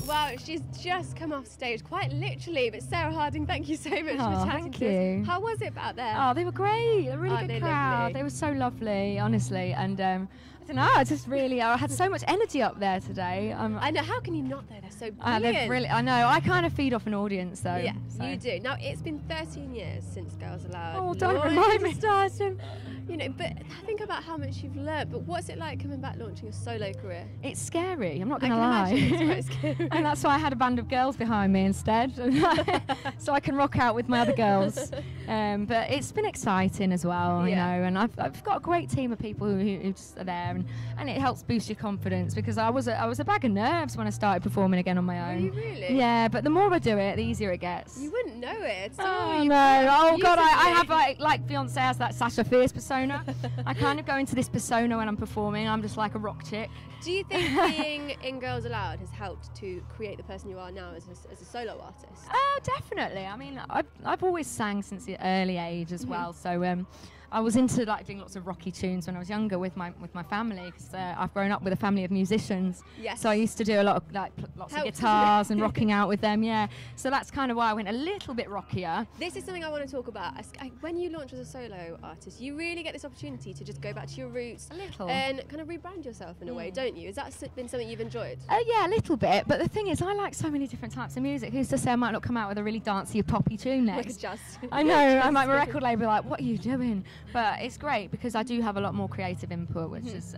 Well, she's just come off stage, quite literally, but Sarah Harding, thank you so much Oh, for chatting thank to us. you. How was it out there? Oh, they were great. They're a really Aren't good they crowd. lovely? They were so lovely, honestly. And I don't know, I had so much energy up there today. I know, how can you not though? They're so brilliant. I know, I kind of feed off an audience though. Yeah, so. you do. Now, it's been 13 years since Girls Aloud. Oh, don't launched remind me. Stardom. You know, but think about how much you've learnt. But what's it like coming back launching a solo career? It's scary, I'm not going I to can lie. imagine it's quite scary. And that's why I had a band of girls behind me instead, so I can rock out with my other girls. But it's been exciting as well, you know, and I've got a great team of people who just are there, and it helps boost your confidence, because I was a bag of nerves when I started performing again on my own. Were you really? Yeah, but the more I do it, the easier it gets. You wouldn't know it. Oh no! Oh God! I have like Beyonce has that Sasha Fierce persona. I kind of go into this persona when I'm performing. I'm just like a rock chick. Do you think being in Girls Aloud has helped to create the person you are now as a solo artist? Oh, definitely. I mean, I've always sang since the early age as well. So I was into like doing lots of rocky tunes when I was younger with my family, because I've grown up with a family of musicians. Yes. So I used to do a lot of lots of guitars and rocking out with them. Yeah. So that's kind of why I went a little bit rockier. This is something I want to talk about. When you launch as a solo artist, you really get this opportunity to just go back to your roots A little. and kind of rebrand yourself in a way, don't you? Has that been something you've enjoyed? Yeah, a little bit. But the thing is, I like so many different types of music. Who's to say I might not come out with a really dancey poppy tune next? Like a just. I know. I might my record label be like, what are you doing? But it's great because I do have a lot more creative input, which is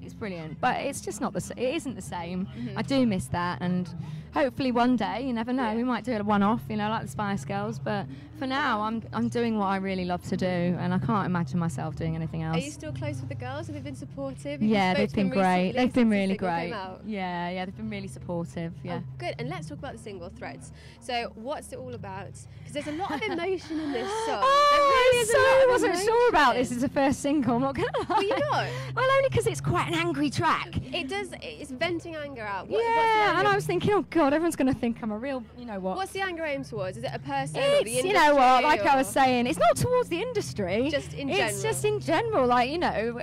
it's brilliant. But it's just not it isn't the same. I do miss that, and hopefully one day, you never know, we might do a one-off, you know, like the Spice Girls. But for now, I'm doing what I really love to do, and I can't imagine myself doing anything else. Are you still close with the girls? Have they been supportive? Yeah, they've been great. They've been really great. great. Yeah, they've been really supportive. Yeah. Oh, good. And let's talk about the single Threads. So, what's it all about? Because there's a lot of emotion in this song. I wasn't sure about this as a first single. I'm not gonna lie. Well, you're not. Well, only because it's quite an angry track. It's venting anger out. And I was thinking, oh God, everyone's going to think I'm a real, you know what. What's the anger aimed towards? Is it a person or the industry? You know what, like I was saying, it's not towards the industry. Just in general. It's just in general, like, you know,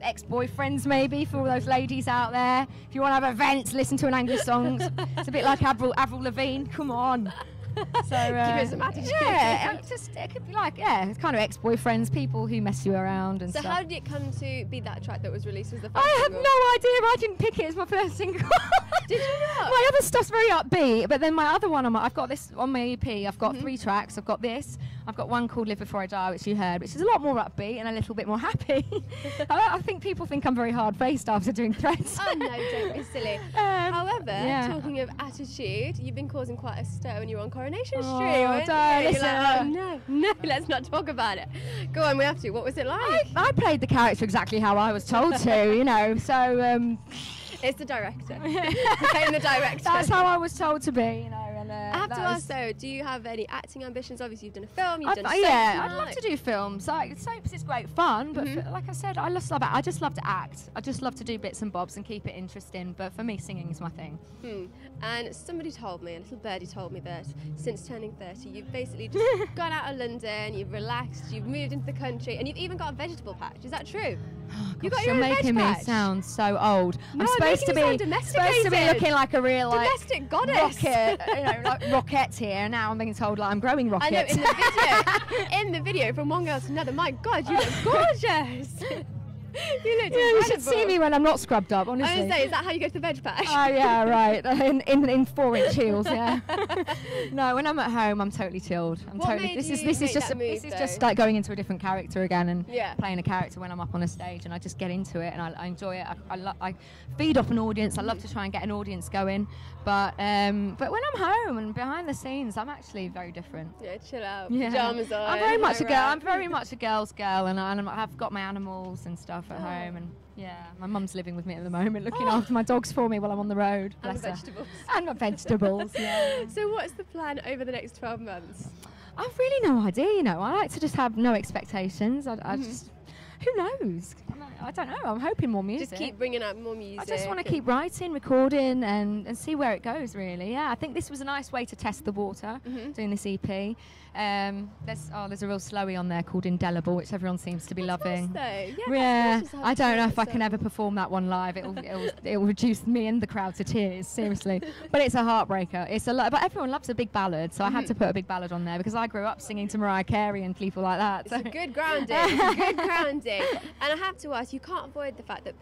ex-boyfriends maybe, for all those ladies out there. If you want to have events, listen to an angry song. It's a bit like Avril Lavigne, come on. So, give us some attitude. Yeah, it could be like, it's kind of ex-boyfriends, people who mess you around and so stuff. how did it come to be that track that was released as the first I have single? no idea. I didn't pick it as my first single. Did you not? My other stuff's very upbeat, but then my other one, I've got this on my EP. I've got 3 tracks. I've got this. I've got one called Live Before I Die, which you heard, which is a lot more upbeat and a little bit more happy. I think people think I'm very hard-faced after doing Threads. Oh no, don't be silly. However, talking of attitude, you've been causing quite a stir when you were on Coronation Street. Oh, don't listen. Like, no, let's not talk about it. Go on, we have to. What was it like? I played the character exactly how I was told to, you know, so... It's the director. Playing the director. That's how I was told to be, you know. And, I have to ask though, do you have any acting ambitions? Obviously you've done a film, you've done soaps. Yeah, I'd love to do films. Soaps is great fun, but like I said, I just love to act. I just love to do bits and bobs and keep it interesting, but for me singing is my thing. And somebody told me, a little birdie told me, that since turning 30 you've basically just gone out of London, you've relaxed, you've moved into the country, and you've even got a vegetable patch. Is that true? Oh, you got you're your own making veg me patch? sound so old. No, I'm supposed to be looking like a real domestic goddess. rocket, you know, like rocket here. Now I'm being told like I'm growing rockets. I know in the video from one girl to another. My God, you look gorgeous. You look you should see me when I'm not scrubbed up, honestly. I was going to say, is that how you go to the veg patch? Oh, yeah, right. In 4-inch heels, yeah. No, when I'm at home, I'm totally chilled. This is just like going into a different character again and playing a character when I'm up on a stage, and I just get into it and I enjoy it. I feed off an audience. I love to try and get an audience going, but when I'm home and behind the scenes, I'm actually very different. Yeah, chill out. Yeah. Pajamas on. I'm very much a girl. I'm very much a girl's girl, and I've got my animals and stuff at home, and my mum's living with me at the moment, looking after my dogs for me while I'm on the road. And the vegetables. And my vegetables. Yeah. So what's the plan over the next 12 months? I've really no idea. You know, I like to just have no expectations. I just, who knows? I don't know. I'm hoping more music. Just keep bringing out more music. I just want to keep writing, recording, and see where it goes. Really, yeah. I think this was a nice way to test the water, doing this EP. There's a real slowie on there called Indelible, which everyone seems to be loving. Nice yeah, I don't know if I can ever perform that one live. It'll reduce me and the crowd to tears, seriously. But it's a heartbreaker. It's a lot, but everyone loves a big ballad, so I had to put a big ballad on there because I grew up singing to Mariah Carey and people like that. It's a good grounding. It's a good grounding. And I have to ask, you can't avoid the fact that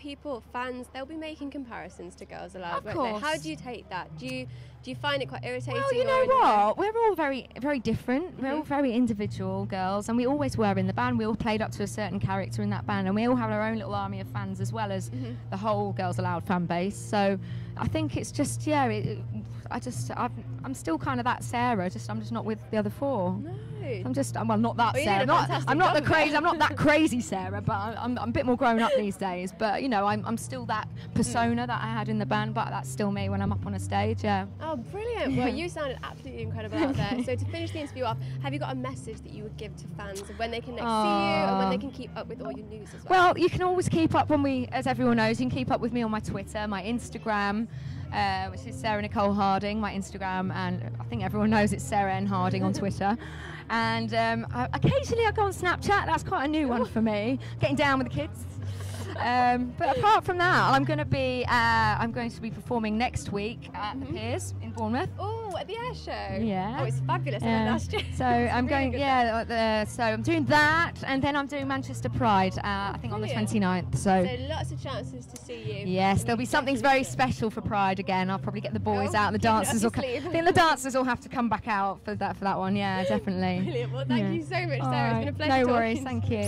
fans, they'll be making comparisons to Girls Aloud, won't they? How do you take that? Do you find it quite irritating? Well, you know what? We're all very, very different. We're all very individual girls, and we always were in the band. We all played up to a certain character in that band, and we all have our own little army of fans as well as the whole Girls Aloud fan base. So I think it's just, I'm still kind of that Sarah. I'm just not with the other four. No. I'm not that Sarah. I'm not that crazy Sarah, but I'm a bit more grown up these days. But you know, I'm still that persona that I had in the band, but that's still me when I'm up on a stage. Yeah. Oh, brilliant! Well, you sounded absolutely incredible out there. So to finish the interview off, have you got a message that you would give to fans of when they can next see you and when they can keep up with all your news as well? Well, you can always keep up as everyone knows, you can keep up with me on my Twitter, my Instagram. Which is Sarah Nicole Harding, my Instagram, and I think everyone knows it's Sarah N Harding on Twitter. And occasionally I go on Snapchat. That's quite a new one for me, getting down with the kids. But apart from that, I'm going to be performing next week at the Piers in Bournemouth. Oh, at the Air Show. Yeah. Oh, it's fabulous. I went last year. So I'm going. So I'm doing that, and then I'm doing Manchester Pride. I think on the 29th. So lots of chances to see you. Yes, there'll be something very special for Pride again. I'll probably get the boys out, and the dancers will. I think the dancers will have to come back out for that one. Yeah, definitely. Brilliant. Well, thank you so much, Sarah. It's been a pleasure. No worries. Thank you.